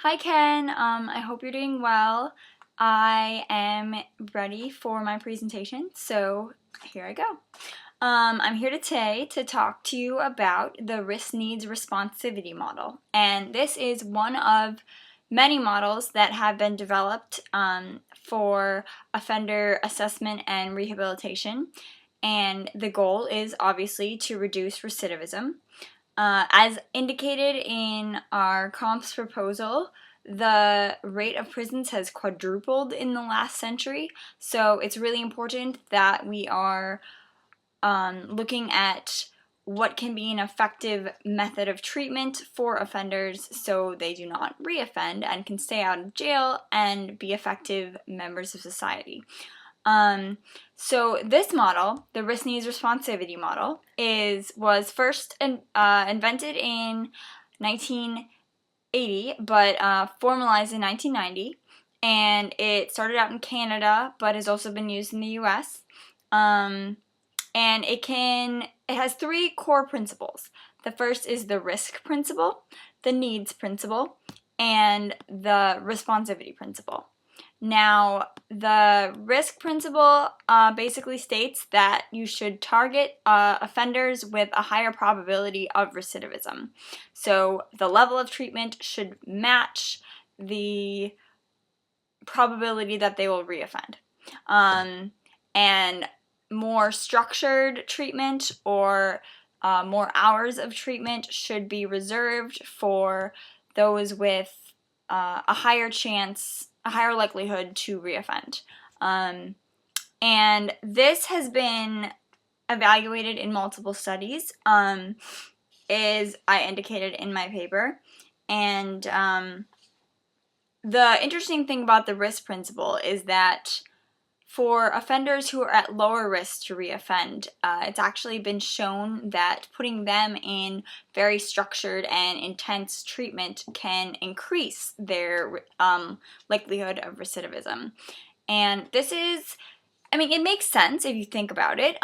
Hi Ken, I hope you're doing well. I am ready for my presentation, so here I go. I'm here today to talk to you about the risk needs responsivity model, and this is one of many models that have been developed for offender assessment and rehabilitation, and the goal is obviously to reduce recidivism. As indicated in our comps proposal, the rate of prisons has quadrupled in the last century, so it's really important that we are looking at what can be an effective method of treatment for offenders so they do not reoffend and can stay out of jail and be effective members of society. So this model, the risk needs responsivity model, was first invented in 1980, but formalized in 1990, and it started out in Canada, but has also been used in the U.S. And it has three core principles. The first is the risk principle, the needs principle, and the responsivity principle. Now, the risk principle basically states that you should target offenders with a higher probability of recidivism. So the level of treatment should match the probability that they will reoffend. And more structured treatment or more hours of treatment should be reserved for those with a higher likelihood to reoffend. And this has been evaluated in multiple studies, as I indicated in my paper. And the interesting thing about the risk principle is that for offenders who are at lower risk to reoffend, it's actually been shown that putting them in very structured and intense treatment can increase their likelihood of recidivism. And this is, it makes sense if you think about it.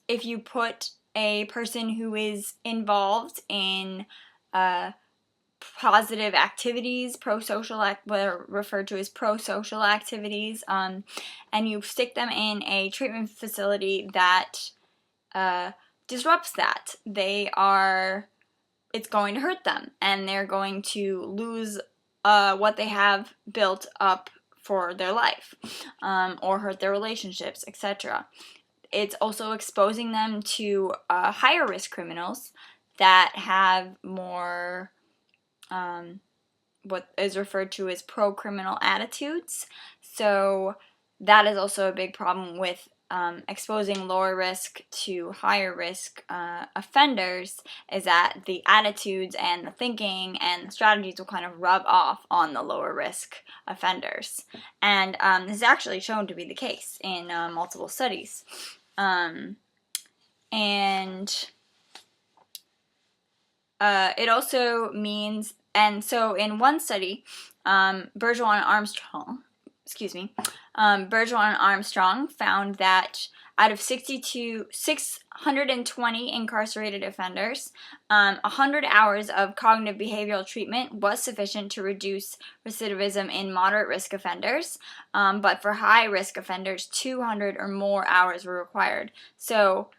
If you put a person who is involved in positive activities, what are referred to as pro-social activities, and you stick them in a treatment facility that disrupts that, it's going to hurt them, and they're going to lose what they have built up for their life, or hurt their relationships, etc. It's also exposing them to higher risk criminals that have more what is referred to as pro-criminal attitudes. So that is also a big problem with exposing lower risk to higher risk offenders, is that the attitudes and the thinking and the strategies will kind of rub off on the lower risk offenders. And this is actually shown to be the case in multiple studies. It also means, and so in one study, Bergeron and Armstrong found that out of 620 incarcerated offenders, 100 hours of cognitive behavioral treatment was sufficient to reduce recidivism in moderate risk offenders, but for high risk offenders, 200 or more hours were required. So,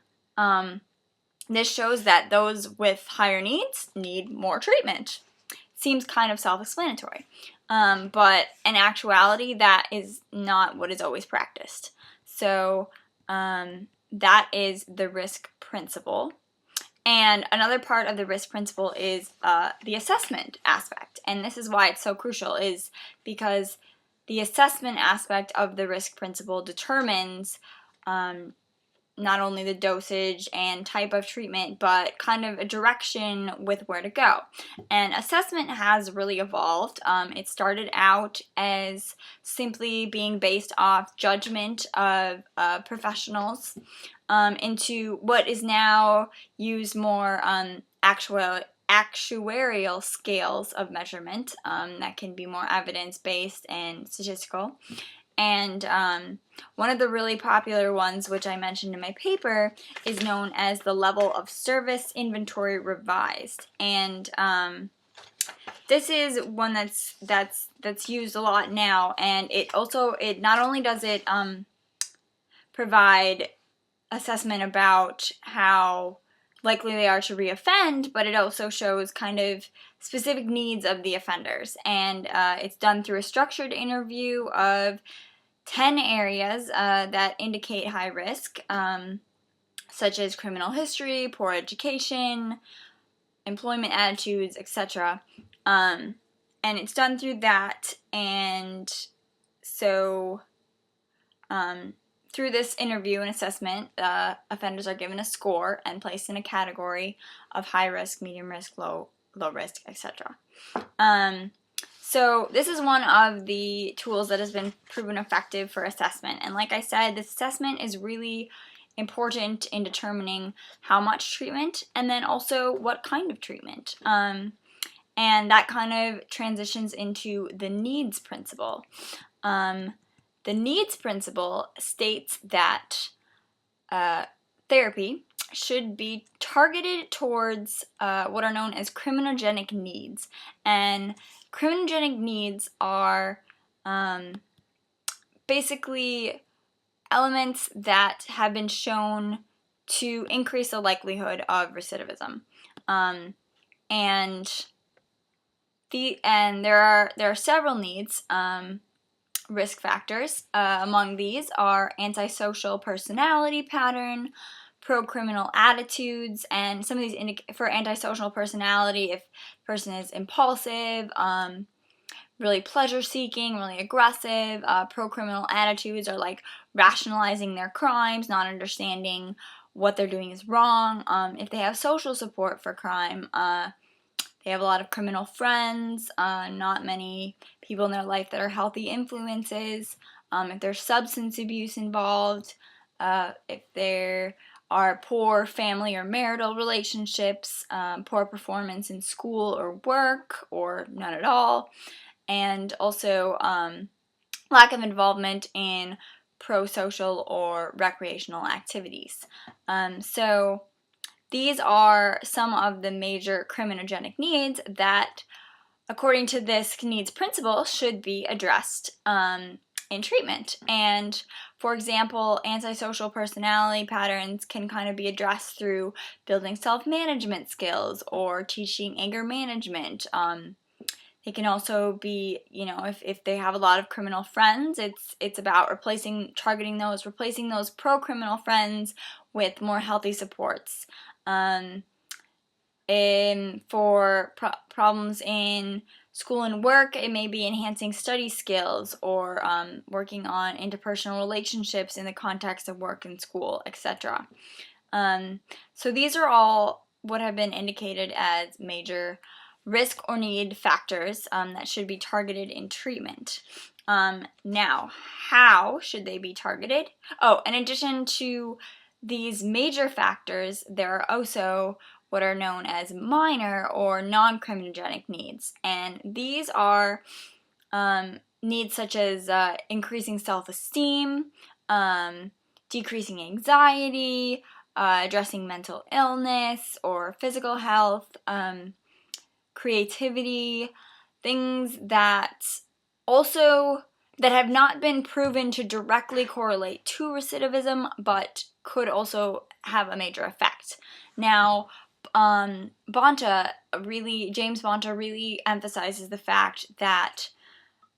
this shows that those with higher needs need more treatment. Seems kind of self-explanatory, but in actuality, that is not what is always practiced. So that is the risk principle. And another part of the risk principle is the assessment aspect. And this is why it's so crucial, is because the assessment aspect of the risk principle determines not only the dosage and type of treatment, but kind of a direction with where to go. And assessment has really evolved. It started out as simply being based off judgment of professionals, into what is now used more actuarial scales of measurement that can be more evidence-based and statistical. And one of the really popular ones, which I mentioned in my paper, is known as the level of service inventory revised. And this is one that's used a lot now, and it not only does it provide assessment about how likely they are to reoffend, but it also shows kind of specific needs of the offenders. And it's done through a structured interview of 10 areas that indicate high risk, such as criminal history, poor education, employment attitudes, etc. And it's done through that, and so through this interview and assessment, offenders are given a score and placed in a category of high risk, medium risk, low risk, etc. So this is one of the tools that has been proven effective for assessment. And like I said, this assessment is really important in determining how much treatment and then also what kind of treatment. And that kind of transitions into the needs principle. The needs principle states that therapy should be targeted towards what are known as criminogenic needs. And criminogenic needs are basically elements that have been shown to increase the likelihood of recidivism. And there are several needs. Risk factors. Among these are antisocial personality pattern, pro-criminal attitudes, and some of these for antisocial personality, if the person is impulsive, really pleasure-seeking, really aggressive. Pro-criminal attitudes are like rationalizing their crimes, not understanding what they're doing is wrong. If they have social support for crime, they have a lot of criminal friends, not many people in their life that are healthy influences. If there's substance abuse involved, if there are poor family or marital relationships, poor performance in school or work, or none at all, and also lack of involvement in pro-social or recreational activities. So these are some of the major criminogenic needs that, according to this needs principle, should be addressed in treatment. And for example, antisocial personality patterns can kind of be addressed through building self-management skills or teaching anger management. It can also be, if they have a lot of criminal friends, it's about replacing those pro-criminal friends with more healthy supports. For problems in school and work, it may be enhancing study skills or working on interpersonal relationships in the context of work and school, etc. So these are all what have been indicated as major risk or need factors that should be targeted in treatment. Now, how should they be targeted? Oh, in addition to these major factors, there are also what are known as minor or non-criminogenic needs. And these are needs such as increasing self-esteem, decreasing anxiety, addressing mental illness or physical health, creativity, things that have not been proven to directly correlate to recidivism, but could also have a major effect. Now, James Bonta really emphasizes the fact that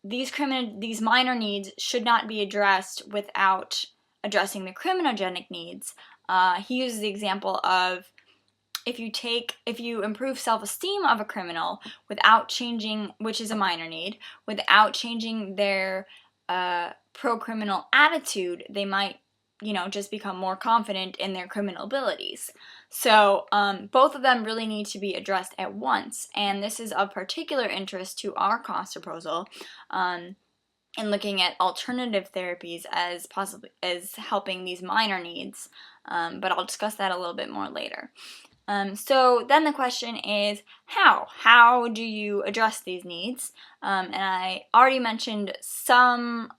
these minor needs should not be addressed without addressing the criminogenic needs. He uses the example of if you improve self-esteem of a criminal without changing, which is a minor need, without changing their pro-criminal attitude, they might, just become more confident in their criminal abilities. So both of them really need to be addressed at once, and this is of particular interest to our cost proposal in looking at alternative therapies as helping these minor needs, but I'll discuss that a little bit more later. So then the question is, how do you address these needs? And I already mentioned some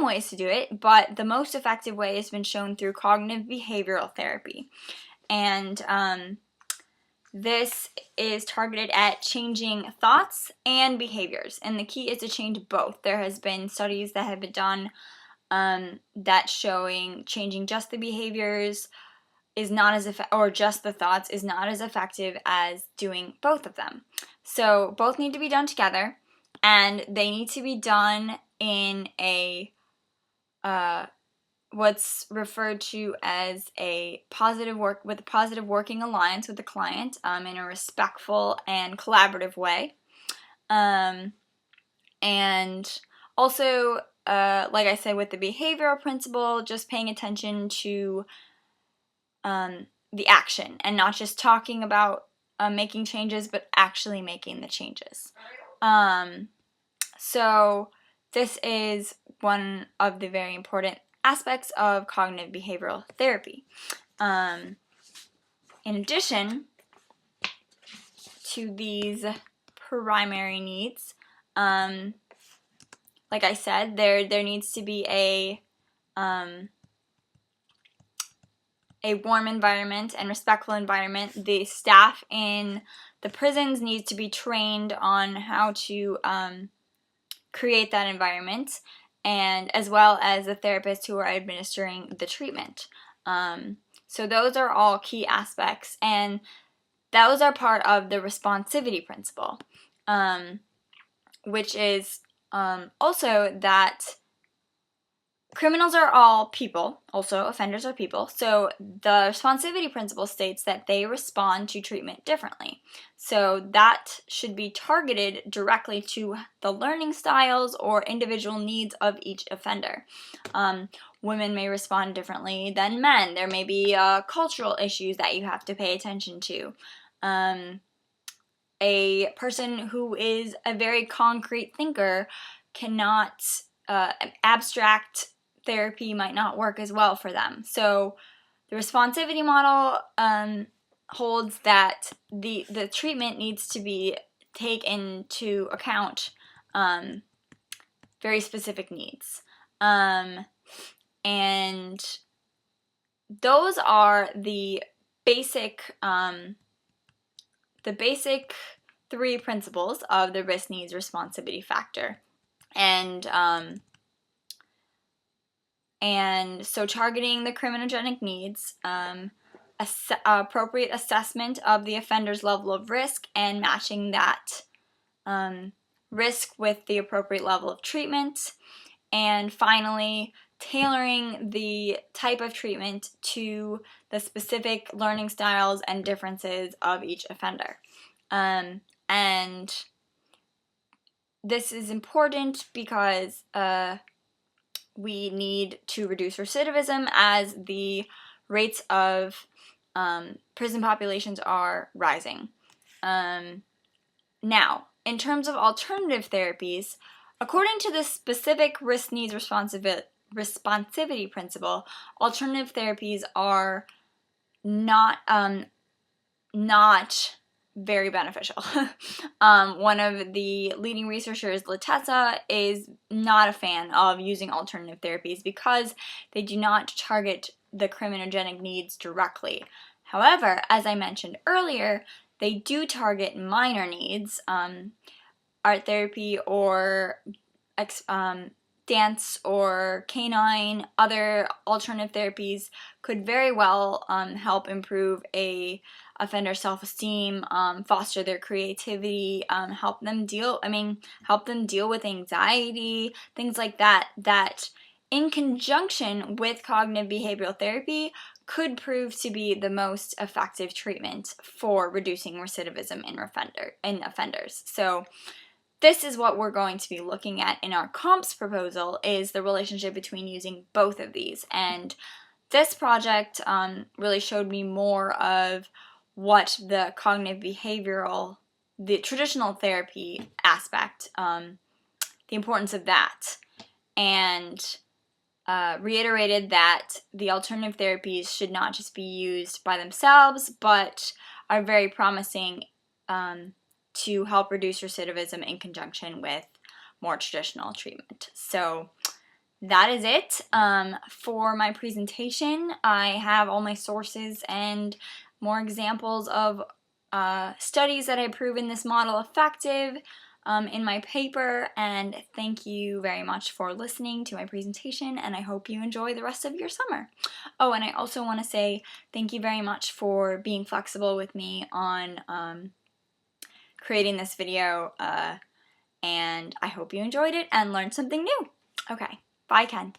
ways to do it, but the most effective way has been shown through cognitive behavioral therapy. And This is targeted at changing thoughts and behaviors, and the key is to change both. There has been studies that have been done that showing changing just the behaviors is not as or just the thoughts is not as effective as doing both of them. So both need to be done together, and they need to be done in a what's referred to as a positive working alliance with the client in a respectful and collaborative way. And also, like I said, with the behavioral principle, just paying attention to the action and not just talking about making changes, but actually making the changes. So this is one of the very important aspects of cognitive behavioral therapy. In addition to these primary needs, like I said, there needs to be a warm environment and respectful environment. The staff in the prisons needs to be trained on how to create that environment, and as well as the therapists who are administering the treatment. So those are all key aspects, and those are part of the responsivity principle, which is also that criminals are all people, also offenders are people, so the responsivity principle states that they respond to treatment differently. So that should be targeted directly to the learning styles or individual needs of each offender. Women may respond differently than men. There may be cultural issues that you have to pay attention to. A person who is a very concrete thinker cannot, abstract therapy might not work as well for them. So the responsivity model holds that the treatment needs to be take into account very specific needs. And those are the basic three principles of the risk needs responsivity factor. And so targeting the criminogenic needs, appropriate assessment of the offender's level of risk and matching that risk with the appropriate level of treatment, and finally tailoring the type of treatment to the specific learning styles and differences of each offender. And this is important because we need to reduce recidivism as the rates of prison populations are rising. Now, in terms of alternative therapies, according to the specific risk needs responsivity principle, alternative therapies are not very beneficial. One of the leading researchers, Latessa, is not a fan of using alternative therapies because they do not target the criminogenic needs directly. However, as I mentioned earlier, they do target minor needs. Art therapy or dance or canine, other alternative therapies could very well help improve a offender's self-esteem, foster their creativity, help them deal with anxiety, things like that, that in conjunction with cognitive behavioral therapy could prove to be the most effective treatment for reducing recidivism in offenders. So this is what we're going to be looking at in our comps proposal, is the relationship between using both of these. And this project really showed me more of what the cognitive behavioral, the traditional therapy aspect, the importance of that, and reiterated that the alternative therapies should not just be used by themselves, but are very promising to help reduce recidivism in conjunction with more traditional treatment. So that is it for my presentation. I have all my sources and more examples of studies that have proven this model effective in my paper, and thank you very much for listening to my presentation, and I hope you enjoy the rest of your summer. Oh, and I also want to say thank you very much for being flexible with me on creating this video, and I hope you enjoyed it and learned something new. Okay, bye Ken.